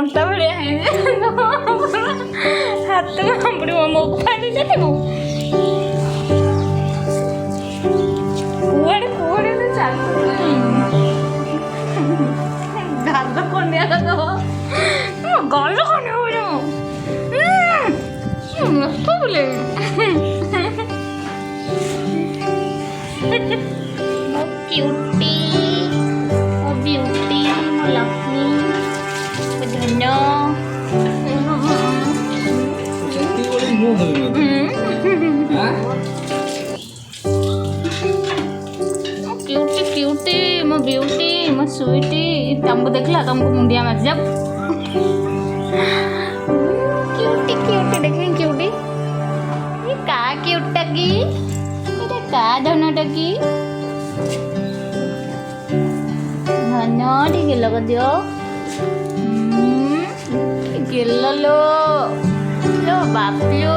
କଣ୍ଟା ଭଳିଆ ହାତ କାମୁଡ଼ିବ ମୋବାଇଲ ଦେଖିବୁ କୁଆଡ଼େ କୁଆଡ଼େ ତ ଚାଲୁନି ଗାଲ କଣ୍ଡିଆ କରିଦେବ ଗଲ କଣ୍ଡିଆ କରିଦେବ ମସ୍ତ ବୋଲେ ମୋ କ୍ୟୁଟି ମୋ ବିୟୁଟି ମୋ ଲକ୍ଷ୍ମୀ ମୋ ଧନ୍ୟ क्यूटी क्यूटी मो ब्यूटी मो स्वीटी तुमको देखला तुमको मुंडिया मार जब क्यूटी क्यूटी देखें क्यूटी ये का क्यूट टकी ये का धन टकी धन ठीक लग दियो गिल्लो लो लो बापियो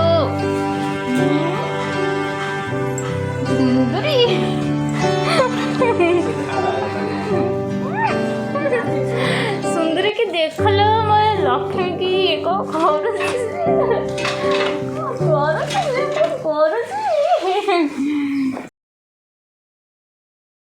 सुंदरी सुंदरी की देख लो मैं लक्ष्मी की एक घर